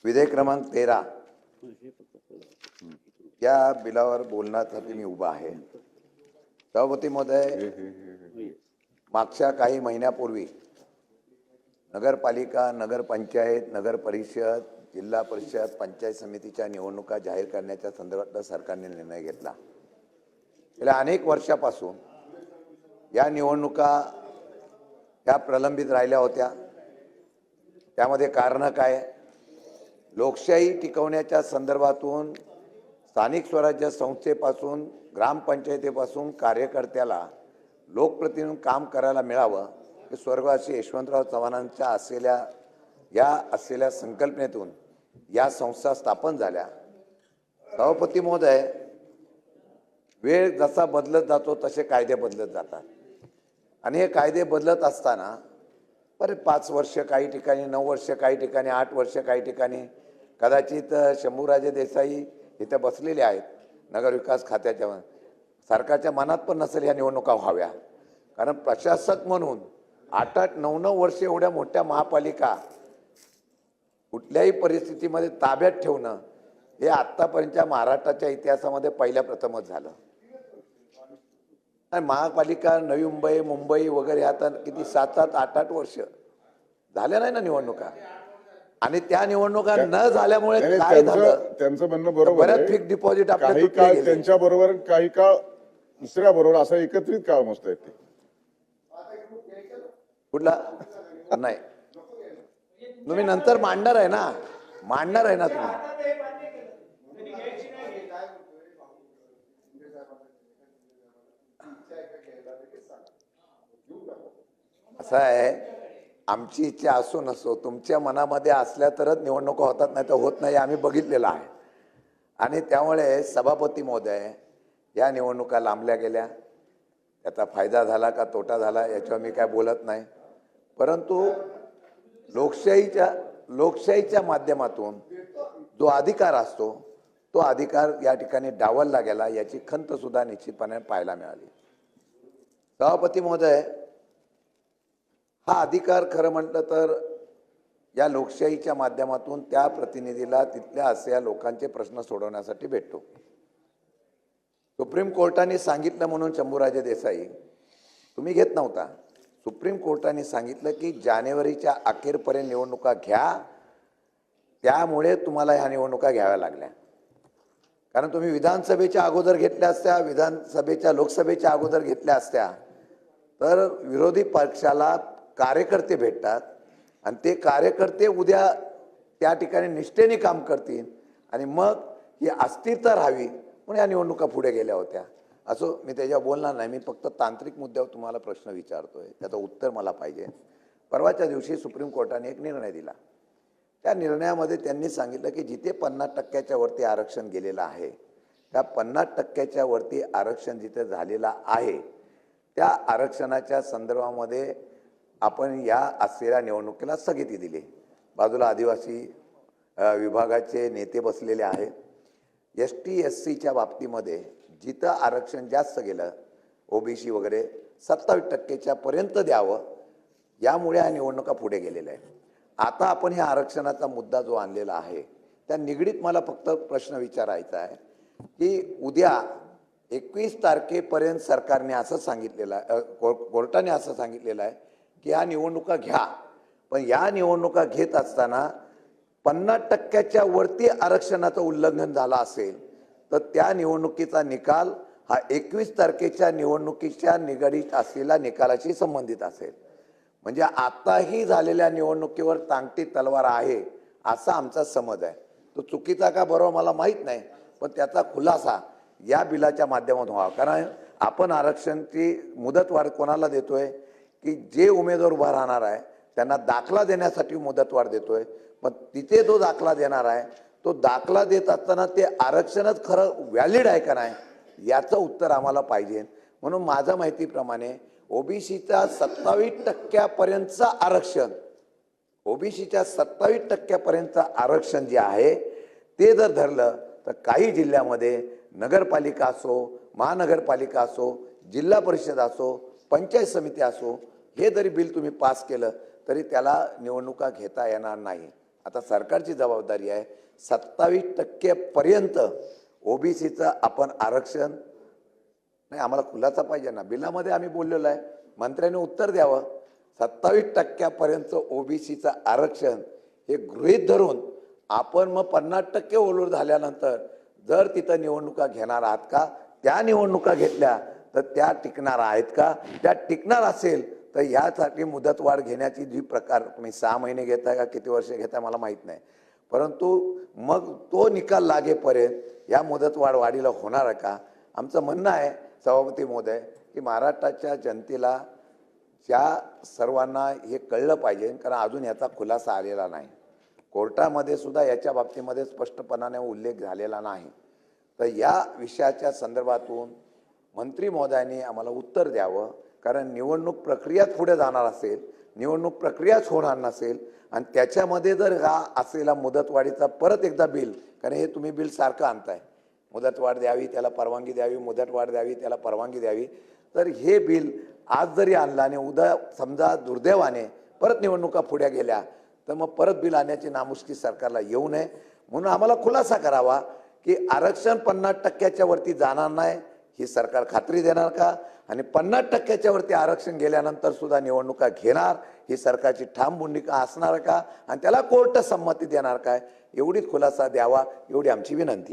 विधेयक क्रमांक 13 या बिलावर बोलण्यासाठी मी उभा आहे। सभापती महोदय, मागच्या काही महिन्यापूर्वी नगरपालिका, नगरपंचायत, नगर परिषद, जिल्हा परिषद, पंचायत समितीच्या निवडणुका जाहीर करण्याच्या संदर्भात सरकारने निर्णय घेतला। गेल्या अनेक वर्षापासून या निवडणुका या प्रलंबित राहिल्या होत्या। त्यामध्ये कारण काय? लोकशाही टिकवण्याच्या संदर्भातून स्थानिक स्वराज्य संस्थेपासून ग्रामपंचायतीपासून कार्यकर्त्याला लोकप्रतिनिधी काम करायला मिळावं हे स्वर्गवासी यशवंतराव चव्हाणांच्या असलेल्या संकल्पनेतून या संस्था स्थापन झाल्या। सभापती महोदय, वेळ जसा बदलत जातो तसे कायदे बदलत जातात आणि हे कायदे बदलत असताना बरे 5 वर्ष काही ठिकाणी, 9 वर्ष काही ठिकाणी, 8 वर्ष काही ठिकाणी, कदाचित शंभूराजे देसाई इथे बसलेले आहेत नगरविकास खात्याच्या, सरकारच्या मनात पण नसेल या निवडणुका व्हाव्या, कारण प्रशासक म्हणून 8-8, 9-9 वर्ष एवढ्या मोठ्या महापालिका कुठल्याही परिस्थितीमध्ये ताब्यात ठेवणं हे आतापर्यंतच्या महाराष्ट्राच्या इतिहासामध्ये पहिल्या प्रथमच झालं। आणि महापालिका नवी मुंबई वगैरे आता किती 7-7, 8-8 वर्ष झाले नाही ना निवडणुका, आणि त्या निवडणुका न झाल्यामुळे काय झालं? त्यांचं म्हणणं बरोबर आहे। बऱ्याच फिक्स डिपॉझिट काही काळ त्यांच्या बरोबर, काही काळ दुसऱ्या बरोबर, असं एकत्रित काळ मस्त आहे ते कुठला नाही। तुम्ही नंतर मांडणार आहे ना, तुम्ही। असं आहे, आमची इच्छा असो नसो, तुमच्या मनामध्ये असल्या तरच निवडणुका होतात, नाही तर होत नाही, आम्ही बघितलेलं आहे। आणि त्यामुळे सभापती महोदय, या निवडणुका लांबल्या गेल्या, त्याचा फायदा झाला का तोटा झाला याच्यावर मी काय बोलत नाही, परंतु लोकशाहीच्या माध्यमातून जो अधिकार असतो तो अधिकार या ठिकाणी डावलला गेला, याची खंत सुद्धा निश्चितपणे पाहायला मिळाली। सभापती महोदय, हा अधिकार खरं म्हटलं तर या लोकशाहीच्या माध्यमातून त्या प्रतिनिधीला तिथल्या असलेल्या लोकांचे प्रश्न सोडवण्यासाठी भेटतो। सुप्रीम कोर्टाने सांगितलं म्हणून शंभूराजे देसाई तुम्ही घेत नव्हता। सुप्रीम कोर्टाने सांगितलं की जानेवारीच्या अखेरपर्यंत निवडणुका घ्या, त्यामुळे तुम्हाला ह्या निवडणुका घ्याव्या लागल्या, कारण तुम्ही विधानसभेच्या अगोदर घेतल्या असत्या, लोकसभेच्या अगोदर घेतल्या असत्या तर विरोधी पक्षाला कार्यकर्ते भेटतात आणि ते कार्यकर्ते उद्या त्या ठिकाणी निष्ठेने काम करतील आणि मग ही अस्थिरता राहावी म्हणून या निवडणुका पुढे गेल्या होत्या। असो, मी त्याच्यावर बोलणार नाही, मी फक्त तांत्रिक मुद्द्यावर तुम्हाला प्रश्न विचारतोय, त्याचं उत्तर मला पाहिजे। परवाच्या दिवशी सुप्रीम कोर्टाने एक निर्णय दिला। त्या निर्णयामध्ये त्यांनी सांगितलं की जिथे 50% वरती आरक्षण गेलेलं आहे, त्या 50% वरती आरक्षण जिथे झालेलं आहे त्या आरक्षणाच्या संदर्भामध्ये आपण या असलेल्या निवडणुकीला स्थगिती दिली। बाजूला आदिवासी विभागाचे नेते बसलेले आहेत। ST SCच्या बाबतीमध्ये जिथं आरक्षण जास्त गेलं, OBC वगैरे 27%च्या पर्यंत द्यावं, यामुळे या निवडणुका पुढे गेलेल्या आहेत। आता आपण ह्या आरक्षणाचा मुद्दा जो आणलेला आहे त्या निगडीत मला फक्त प्रश्न विचारायचा आहे की उद्या 21 तारखेपर्यंत सरकारने असं सांगितलेलं आहे, कोर्टाने असं सांगितलेलं आहे की ह्या निवडणुका घ्या, पण या निवडणुका घेत असताना 50%च्या वरती आरक्षणाचं उल्लंघन झालं असेल तर त्या निवडणुकीचा निकाल हा 21 तारखेच्या निवडणुकीच्या निगडीत असलेल्या निकालाशी संबंधित असेल। म्हणजे आताही झालेल्या निवडणुकीवर टांगती तलवार आहे असा आमचा समज आहे। तो चुकीचा का बरोबर मला माहीत नाही, पण त्याचा खुलासा या बिलाच्या माध्यमातून व्हावा, कारण आपण आरक्षणाची मुदतवाढ कोणाला देतोय की जे उमेदवार उभा राहणार आहे त्यांना दाखला देण्यासाठी मुदतवाढ देतोय, पण तिथे जो दाखला देणार आहे तो दाखला देत असताना ते आरक्षणच खरं व्हॅलिड आहे का नाही याचं उत्तर आम्हाला पाहिजे। म्हणून माझ्या माहितीप्रमाणे OBCच्या 27% पर्यंतचं आरक्षण, OBCच्या 27% पर्यंतचं आरक्षण जे आहे ते जर धरलं तर काही जिल्ह्यामध्ये नगरपालिका असो, महानगरपालिका असो, जिल्हा परिषद असो, पंचायत समिती असो, हे जरी बिल तुम्ही पास केलं तरी त्याला निवडणुका घेता येणार नाही। आता सरकारची जबाबदारी आहे 27% पर्यंत ओबीसीचं आपण आरक्षण नाही, आम्हाला खुलासा पाहिजे ना. बिलामध्ये आम्ही बोललेलो आहे, मंत्र्यांनी उत्तर द्यावं. 27% पर्यंत ओबीसीचं आरक्षण हे गृहीत धरून आपण मग 50% ओलूर झाल्यानंतर जर तिथं निवडणुका घेणार आहात का, त्या निवडणुका घेतल्या तर त्या टिकणार आहेत का, त्या टिकणार असेल तर ह्यासाठी मुदतवाढ घेण्याची जी प्रकार तुम्ही 6 महिने घेताय का किती वर्ष घेताय मला माहीत नाही, परंतु मग तो निकाल लागेपर्यंत या मुदतवाढ वाढीला होणार आहे का. आमचं म्हणणं आहे सभापती महोदय की महाराष्ट्राच्या जनतेला ज्या सर्वांना हे कळलं पाहिजे, कारण अजून याचा खुलासा आलेला नाही. कोर्टामध्ये सुद्धा याच्या बाबतीमध्ये स्पष्टपणाने उल्लेख झालेला नाही. तर या विषयाच्या संदर्भातून मंत्री महोदयांनी आम्हाला उत्तर द्यावं, कारण निवडणूक प्रक्रियाच पुढे जाणार असेल, निवडणूक प्रक्रियाच होणार नसेल आणि त्याच्यामध्ये जर हा असलेला मुदतवाढीचा परत एकदा बिल, कारण हे तुम्ही बिल सारखं आणताय, मुदतवाढ द्यावी त्याला परवानगी द्यावी, मुदतवाढ द्यावी त्याला परवानगी द्यावी, तर हे बिल आज जरी आणलं आणि उद्या समजा दुर्दैवाने परत निवडणुका पुढे गेल्या तर मग परत बिल आणण्याची नामुष्की सरकारला येऊ नये. म्हणून आम्हाला खुलासा करावा की आरक्षण 50% वरती जाणार नाही ही सरकार खात्री देणार का, आणि 50% वरती आरक्षण गेल्यानंतर सुद्धा निवडणुका घेणार ही सरकारची ठाम भूमिका असणार का, आणि त्याला कोर्ट संमती देणार काय, एवढीच खुलासा द्यावा, एवढी आमची विनंती आहे.